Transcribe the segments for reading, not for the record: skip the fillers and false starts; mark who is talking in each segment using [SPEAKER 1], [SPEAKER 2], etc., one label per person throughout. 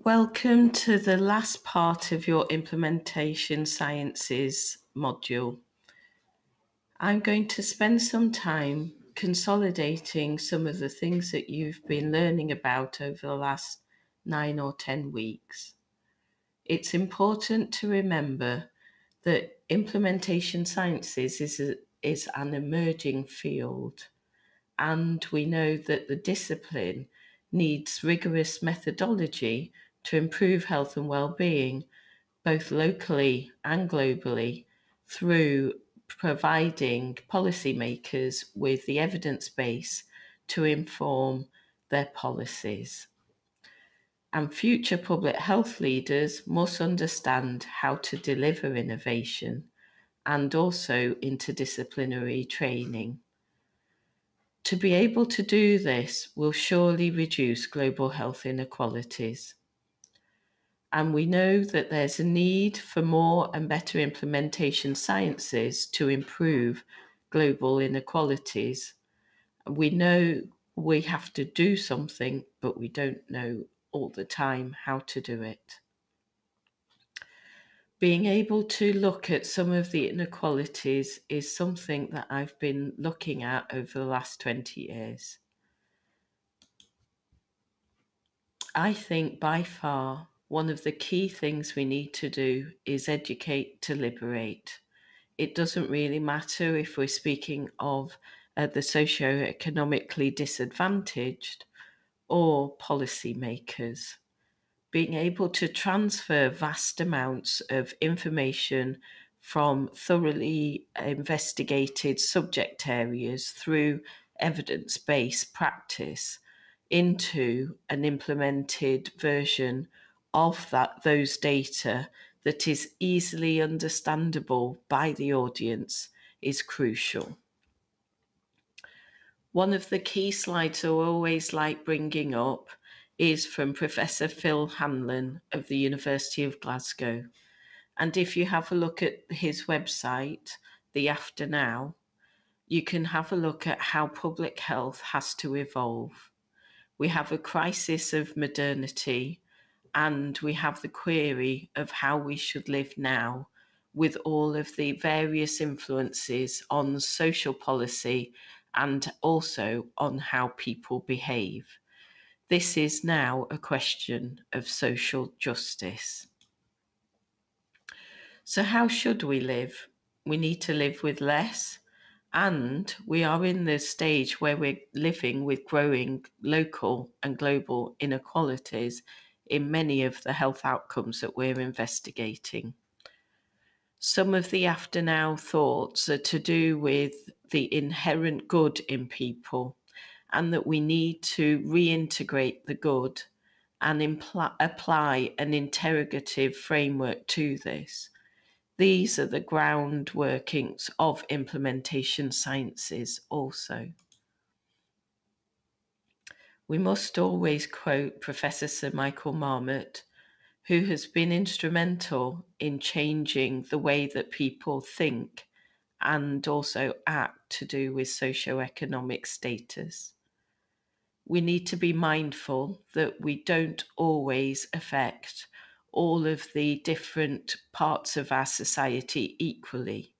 [SPEAKER 1] Welcome to the last part of your Implementation Sciences module. I'm going to spend some time consolidating some of the things that you've been learning about over the last 9 or 10 weeks. It's important to remember that implementation sciences is an emerging field, and we know that the discipline needs rigorous methodology to improve health and well-being, both locally and globally, through providing policymakers with the evidence base to inform their policies. And future public health leaders must understand how to deliver innovation and also interdisciplinary training. To be able to do this will surely reduce global health inequalities. And we know that there's a need for more and better implementation sciences to improve global inequalities. We know we have to do something, but we don't know all the time how to do it. Being able to look at some of the inequalities is something that I've been looking at over the last 20 years. I think by far one of the key things we need to do is educate to liberate. It doesn't really matter if we're speaking of the socioeconomically disadvantaged or policymakers. Being able to transfer vast amounts of information from thoroughly investigated subject areas through evidence-based practice into an implemented version of those data that is easily understandable by the audience is crucial. One of the key slides I always like bringing up is from Professor Phil Hanlon of the University of Glasgow. And if you have a look at his website, The After Now, you can have a look at how public health has to evolve. We have a crisis of modernity, and we have the query of how we should live now with all of the various influences on social policy and also on how people behave. This is now a question of social justice. So how should we live? We need to live with less, and we are in the stage where we're living with growing local and global inequalities in many of the health outcomes that we're investigating. Some of the after now thoughts are to do with the inherent good in people, and that we need to reintegrate the good and apply an interrogative framework to this. These are the ground workings of implementation sciences also. We must always quote Professor Sir Michael Marmot, who has been instrumental in changing the way that people think and also act to do with socioeconomic status. We need to be mindful that we don't always affect all of the different parts of our society equally.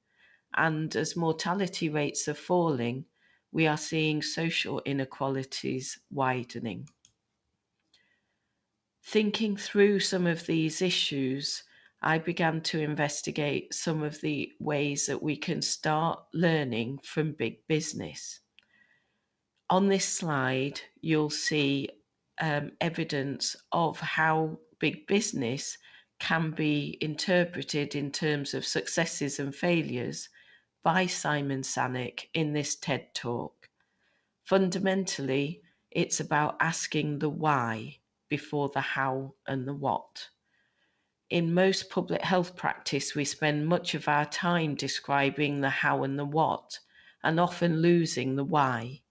[SPEAKER 1] And as mortality rates are falling, we are seeing social inequalities widening. Thinking through some of these issues, I began to investigate some of the ways that we can start learning from big business. On this slide, you'll see evidence of how big business can be interpreted in terms of successes and failures by Simon Sinek in this TED Talk. Fundamentally, it's about asking the why before the how and the what. In most public health practice, we spend much of our time describing the how and the what, and often losing the why.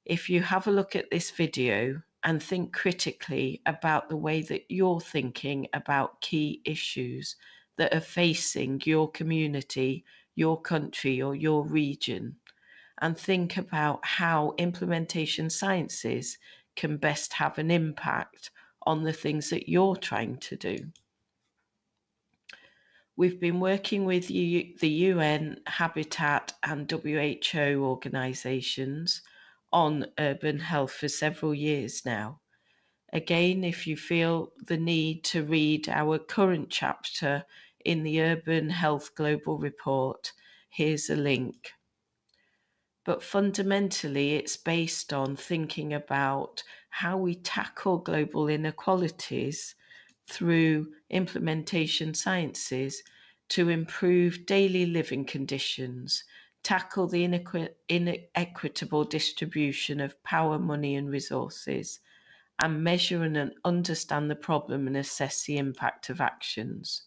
[SPEAKER 1] If you have a look at this video and think critically about the way that you're thinking about key issues that are facing your community, your country, or your region, and think about how implementation sciences can best have an impact on the things that you're trying to do. We've been working with the UN, Habitat and WHO organisations on urban health for several years now. Again, if you feel the need to read our current chapter in the Urban Health Global Report, here's a link. But fundamentally, it's based on thinking about how we tackle global inequalities through implementation sciences to improve daily living conditions, tackle the inequitable distribution of power, money, and resources, and measure and understand the problem and assess the impact of actions.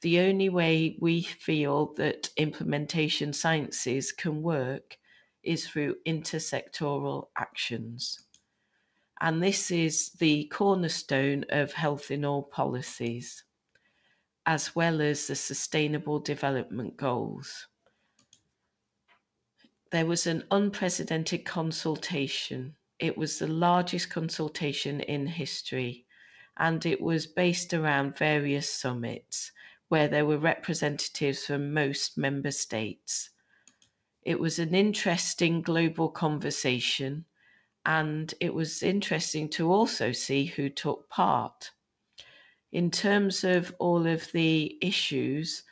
[SPEAKER 1] The only way we feel that implementation sciences can work is through intersectoral actions. And this is the cornerstone of health in all policies, as well as the Sustainable Development Goals. There was an unprecedented consultation. It was the largest consultation in history, and it was based around various summits where there were representatives from most member states. It was an interesting global conversation, and it was interesting to also see who took part. In terms of all of the issues,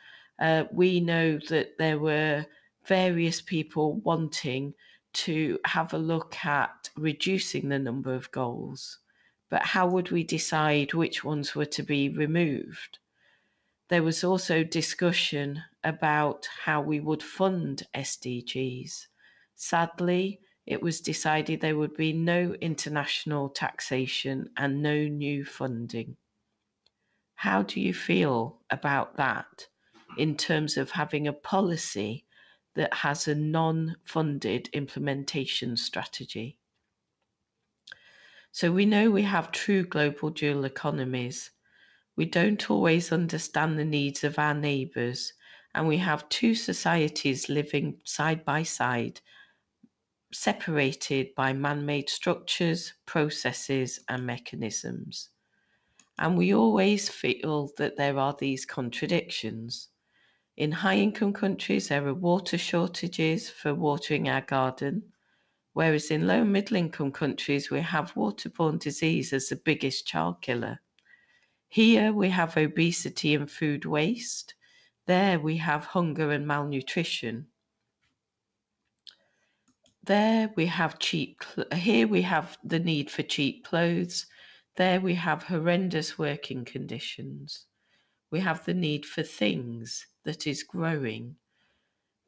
[SPEAKER 1] we know that there were various people wanting to have a look at reducing the number of goals. But how would we decide which ones were to be removed? There was also discussion about how we would fund SDGs. Sadly, it was decided there would be no international taxation and no new funding. How do you feel about that in terms of having a policy that has a non-funded implementation strategy? So we know we have true global dual economies. We don't always understand the needs of our neighbours, and we have two societies living side by side, separated by man-made structures, processes, and mechanisms. And we always feel that there are these contradictions. In high-income countries, there are water shortages for watering our garden, whereas in low and middle-income countries, we have waterborne disease as the biggest child killer. Here we have obesity and food waste. There we have hunger and malnutrition. There we have here we have the need for cheap clothes. There we have horrendous working conditions. We have the need for things that is growing.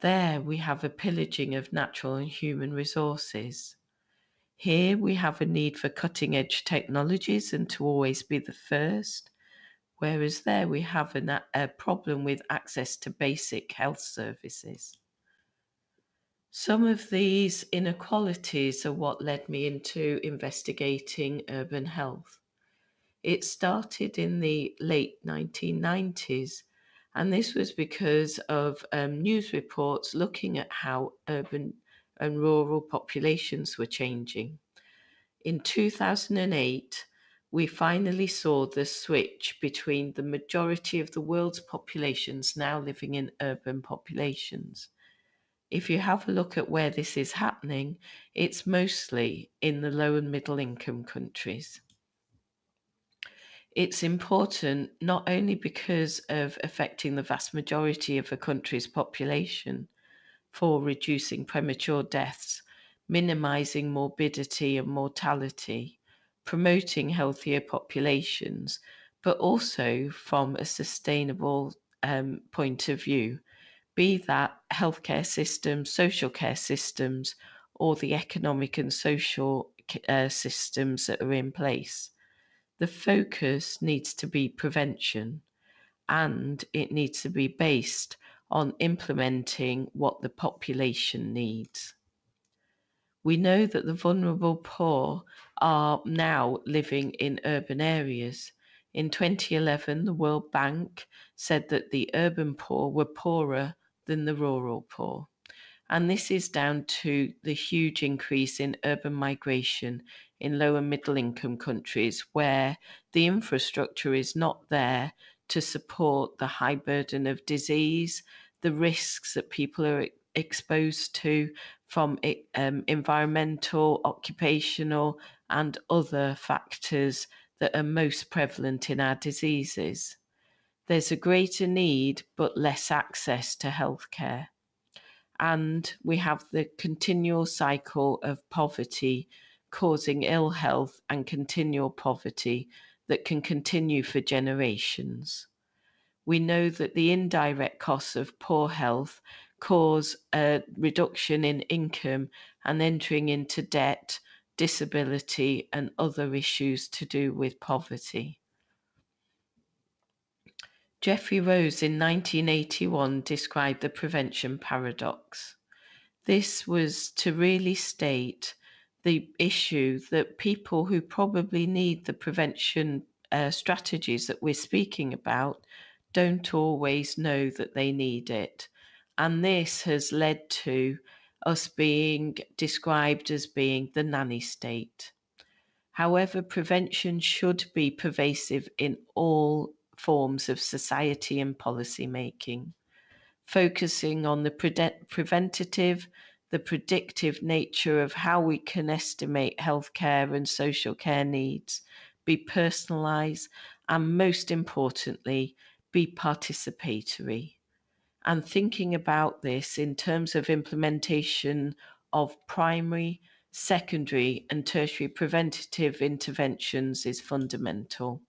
[SPEAKER 1] There we have a pillaging of natural and human resources. Here we have a need for cutting edge technologies and to always be the first. Whereas there we have a problem with access to basic health services. Some of these inequalities are what led me into investigating urban health. It started in the late 1990s, and this was because of news reports looking at how urban and rural populations were changing. In 2008, we finally saw the switch between the majority of the world's populations now living in urban populations. If you have a look at where this is happening, it's mostly in the low and middle income countries. It's important not only because of affecting the vast majority of a country's population for reducing premature deaths, minimizing morbidity and mortality, promoting healthier populations, but also from a sustainable point of view, be that healthcare systems, social care systems, or the economic and social systems that are in place. The focus needs to be prevention, and it needs to be based on implementing what the population needs. We know that the vulnerable poor are now living in urban areas. In 2011, the World Bank said that the urban poor were poorer than the rural poor. And this is down to the huge increase in urban migration in low and middle income countries where the infrastructure is not there to support the high burden of disease, the risks that people are exposed to from environmental, occupational, and other factors that are most prevalent in our diseases. There's a greater need but less access to healthcare. And we have the continual cycle of poverty causing ill health and continual poverty that can continue for generations. We know that the indirect costs of poor health cause a reduction in income and entering into debt, disability, and other issues to do with poverty. Jeffrey Rose in 1981 described the prevention paradox. This was to really state the issue that people who probably need the prevention strategies that we're speaking about don't always know that they need it. And this has led to us being described as being the nanny state. However, prevention should be pervasive in all forms of society and policy making, focusing on the preventative, the predictive nature of how we can estimate healthcare and social care needs, be personalised, and most importantly, be participatory. And thinking about this in terms of implementation of primary, secondary, and tertiary preventative interventions is fundamental.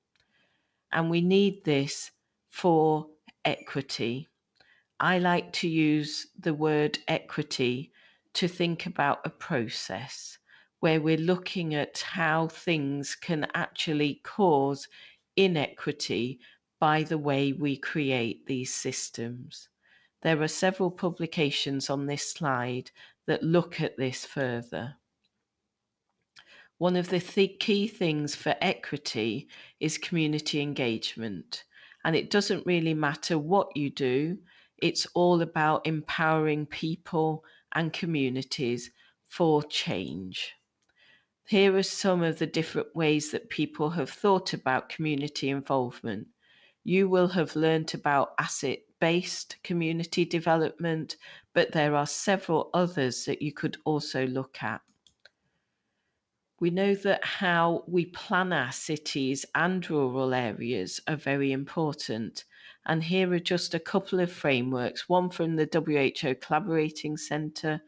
[SPEAKER 1] And we need this for equity. I like to use the word equity to think about a process where we're looking at how things can actually cause inequity by the way we create these systems. There are several publications on this slide that look at this further. One of the key things for equity is community engagement. And it doesn't really matter what you do, it's all about empowering people and communities for change. Here are some of the different ways that people have thought about community involvement. You will have learnt about asset-based community development, but there are several others that you could also look at. We know that how we plan our cities and rural areas are very important. And here are just a couple of frameworks, one from the WHO Collaborating Centre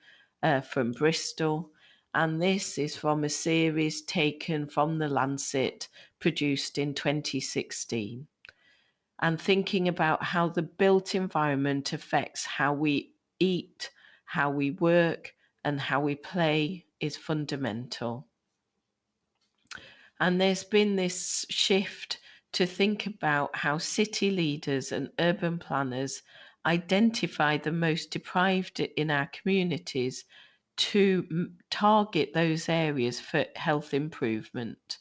[SPEAKER 1] from Bristol. And this is from a series taken from The Lancet, produced in 2016. And thinking about how the built environment affects how we eat, how we work, and how we play is fundamental. And there's been this shift to think about how city leaders and urban planners identify the most deprived in our communities to target those areas for health improvement.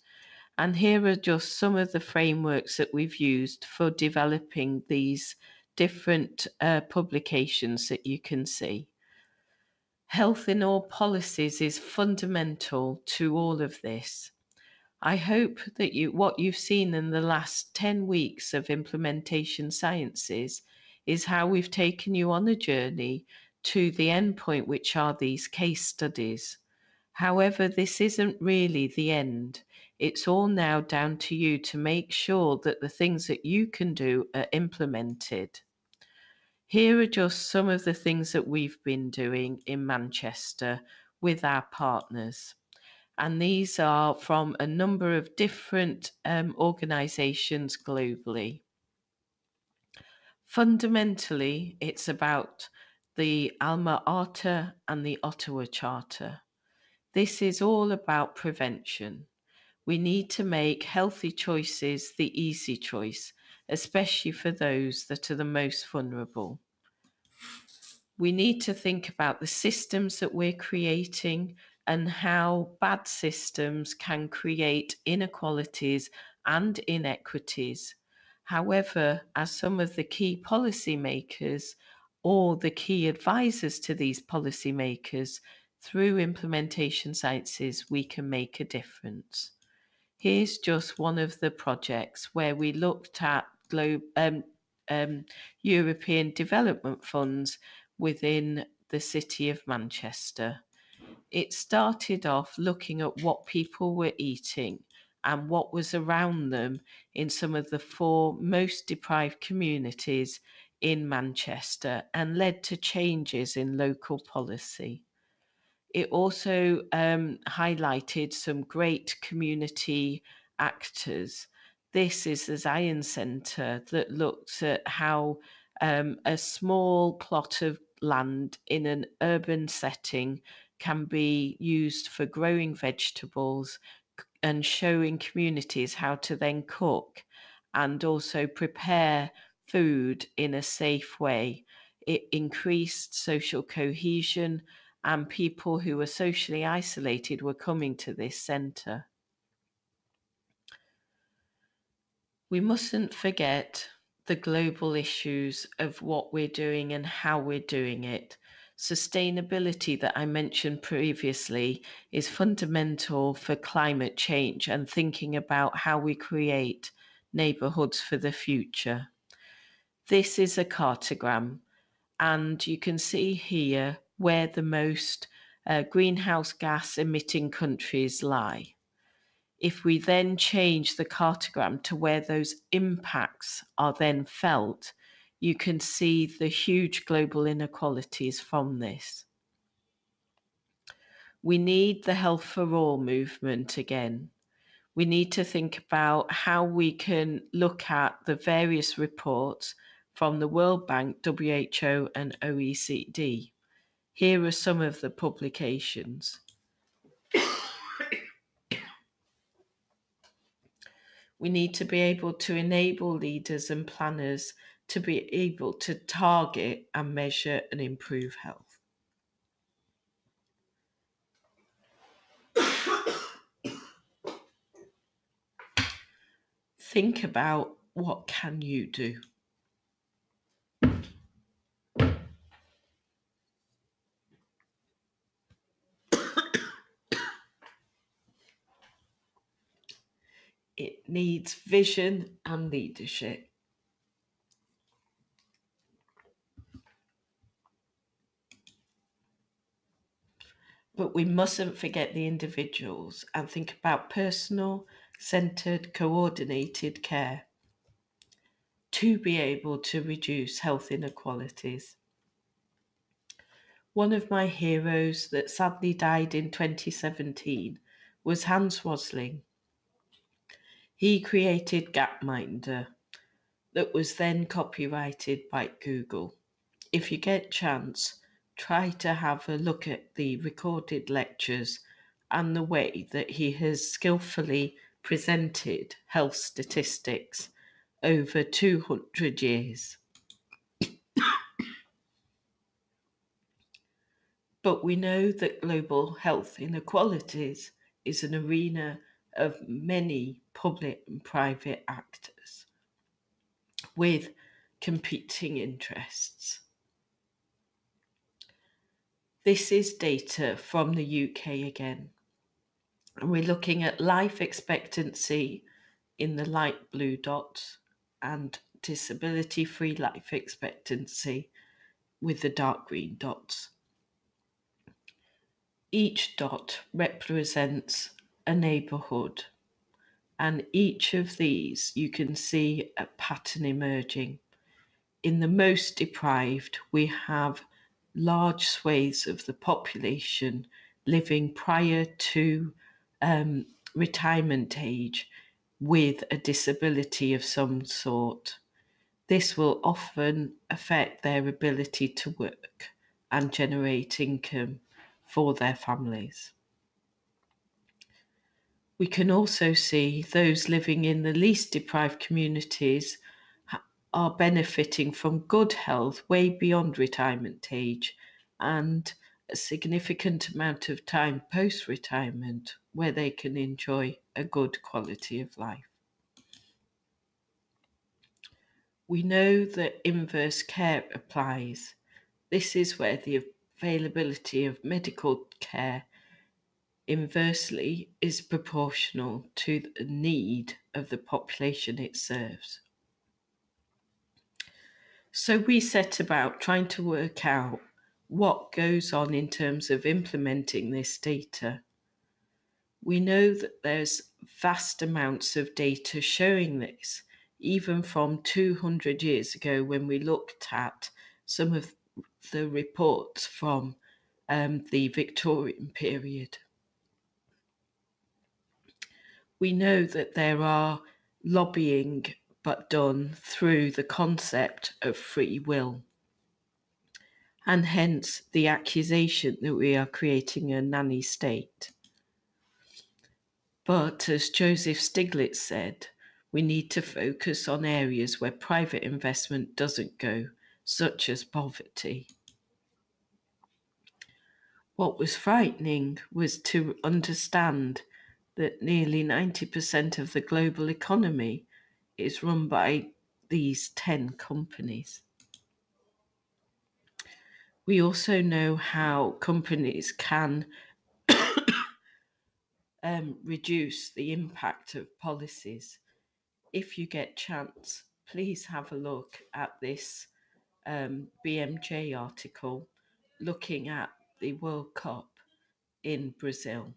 [SPEAKER 1] And here are just some of the frameworks that we've used for developing these different publications that you can see. Health in all policies is fundamental to all of this. I hope that what you've seen in the last 10 weeks of implementation sciences is how we've taken you on a journey to the endpoint, which are these case studies. However, this isn't really the end. It's all now down to you to make sure that the things that you can do are implemented. Here are just some of the things that we've been doing in Manchester with our partners. And these are from a number of different organisations globally. Fundamentally, it's about the Alma Ata and the Ottawa Charter. This is all about prevention. We need to make healthy choices the easy choice, especially for those that are the most vulnerable. We need to think about the systems that we're creating and how bad systems can create inequalities and inequities. However, as some of the key policymakers or the key advisors to these policymakers Through implementation sciences, we can make a difference. Here's just one of the projects where we looked at European development funds within the city of Manchester. It started off looking at what people were eating and what was around them in some of the 4 most deprived communities in Manchester, and led to changes in local policy. It also highlighted some great community actors. This is the Zion Centre that looked at how a small plot of land in an urban setting can be used for growing vegetables and showing communities how to then cook and also prepare food in a safe way. It increased social cohesion, and people who were socially isolated were coming to this centre. We mustn't forget the global issues of what we're doing and how we're doing it. Sustainability, that I mentioned previously, is fundamental for climate change and thinking about how we create neighbourhoods for the future. This is a cartogram, and you can see here where the most greenhouse gas emitting countries lie. If we then change the cartogram to where those impacts are then felt, you can see the huge global inequalities from this. We need the Health for All movement again. We need to think about how we can look at the various reports from the World Bank, WHO, and OECD. Here are some of the publications. We need to be able to enable leaders and planners to be able to target and measure and improve health. Think about what can you do. It needs vision and leadership. But we mustn't forget the individuals and think about personal, centered, coordinated care to be able to reduce health inequalities. One of my heroes that sadly died in 2017 was Hans Rosling. He created Gapminder that was then copyrighted by Google. If you get a chance, try to have a look at the recorded lectures and the way that he has skillfully presented health statistics over 200 years. But we know that global health inequalities is an arena of many public and private actors with competing interests. This is data from the UK again. And we're looking at life expectancy in the light blue dots and disability-free life expectancy with the dark green dots. Each dot represents a neighbourhood, and each of these you can see a pattern emerging. In the most deprived, we have large swathes of the population living prior to retirement age with a disability of some sort. This will often affect their ability to work and generate income for their families. We can also see those living in the least deprived communities are benefiting from good health way beyond retirement age and a significant amount of time post-retirement where they can enjoy a good quality of life. We know that inverse care applies. This is where the availability of medical care inversely is proportional to the need of the population it serves. So we set about trying to work out what goes on in terms of implementing this data. We know that there's vast amounts of data showing this, even from 200 years ago when we looked at some of the reports from the Victorian period. We know that there are lobbying but done through the concept of free will, and hence the accusation that we are creating a nanny state. But as Joseph Stiglitz said, we need to focus on areas where private investment doesn't go, such as poverty. What was frightening was to understand that nearly 90% of the global economy is run by these 10 companies. We also know how companies can reduce the impact of policies. If you get chance, please have a look at this BMJ article looking at the World Cup in Brazil.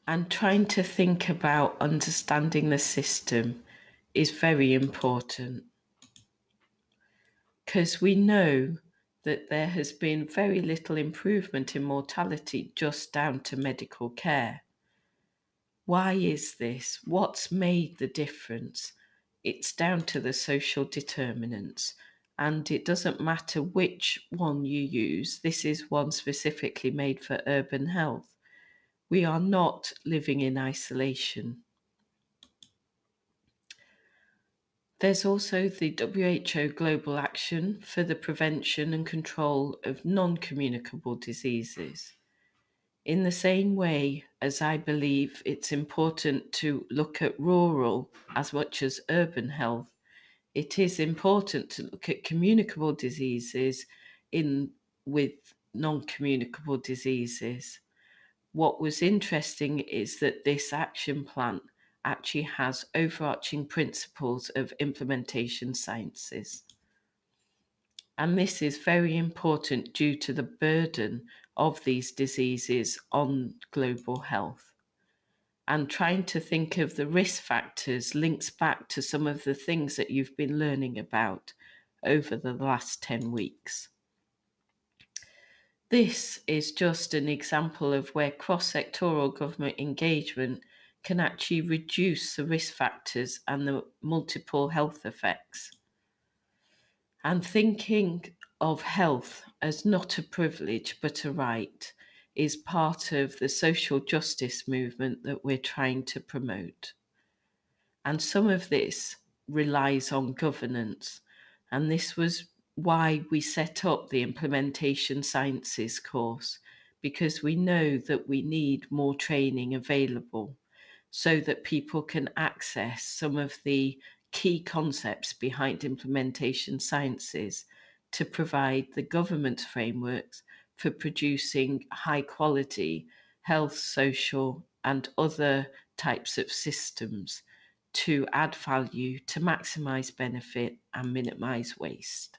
[SPEAKER 1] And trying to think about understanding the system is very important, because we know that there has been very little improvement in mortality just down to medical care. Why is this? What's made the difference? It's down to the social determinants, and it doesn't matter which one you use. This is one specifically made for urban health. We are not living in isolation. There's also the WHO Global Action for the Prevention and Control of Non-Communicable Diseases. In the same way as I believe it's important to look at rural as much as urban health, it is important to look at communicable diseases with non-communicable diseases. What was interesting is that this action plan actually has overarching principles of implementation sciences. And this is very important due to the burden of these diseases on global health. And trying to think of the risk factors links back to some of the things that you've been learning about over the last 10 weeks. This is just an example of where cross-sectoral government engagement can actually reduce the risk factors and the multiple health effects. And thinking of health as not a privilege but a right is part of the social justice movement that we're trying to promote. And some of this relies on governance. And this was why we set up the Implementation Sciences course, because we know that we need more training available so that people can access some of the key concepts behind implementation sciences to provide the government frameworks for producing high quality health, social, and other types of systems to add value, to maximize benefit and minimize waste.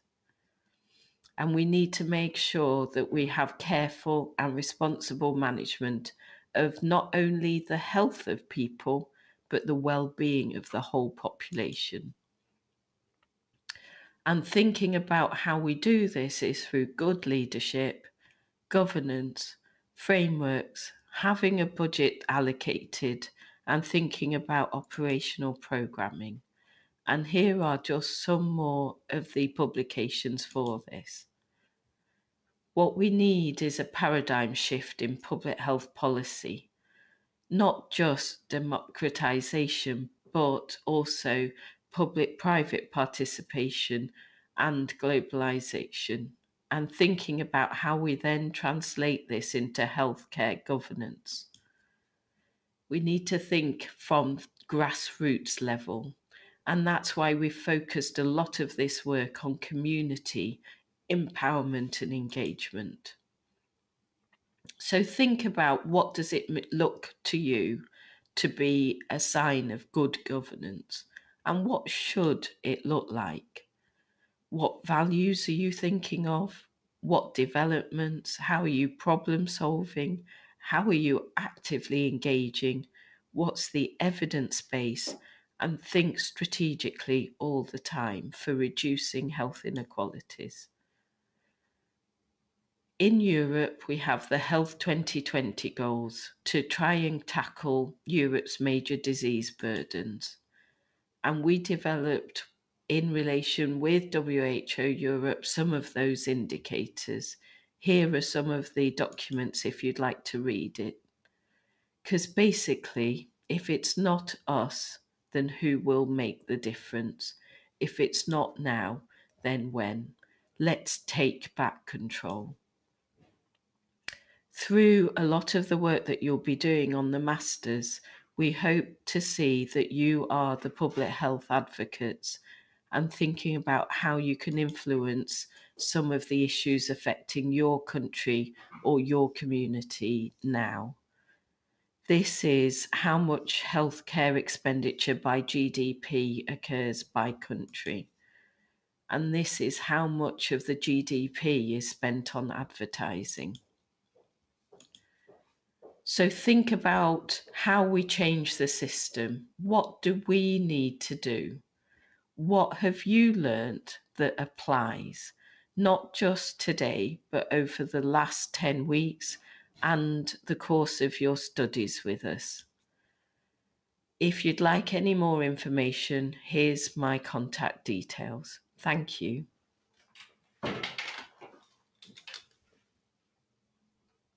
[SPEAKER 1] And we need to make sure that we have careful and responsible management of not only the health of people, but the well-being of the whole population. And thinking about how we do this is through good leadership, governance, frameworks, having a budget allocated, and thinking about operational programming. And here are just some more of the publications for this. What we need is a paradigm shift in public health policy, not just democratization, but also public-private participation and globalization, and thinking about how we then translate this into healthcare governance. We need to think from grassroots level, And that's why we've focused a lot of this work on community empowerment and engagement. So think about, what does it look to you to be a sign of good governance? And what should it look like? What values are you thinking of? What developments? How are you problem solving? How are you actively engaging? What's the evidence base? And think strategically all the time for reducing health inequalities. In Europe, we have the Health 2020 goals to try and tackle Europe's major disease burdens. And we developed, in relation with WHO Europe, some of those indicators. Here are some of the documents if you'd like to read it. Because basically, if it's not us, then who will make the difference? If it's not now, then when? Let's take back control. Through a lot of the work that you'll be doing on the masters, we hope to see that you are the public health advocates and thinking about how you can influence some of the issues affecting your country or your community now. This is how much healthcare expenditure by GDP occurs by country. And this is how much of the GDP is spent on advertising. So think about how we change the system. What do we need to do? What have you learnt that applies, not just today, but over the last 10 weeks and the course of your studies with us? If you'd like any more information, here's my contact details. Thank you.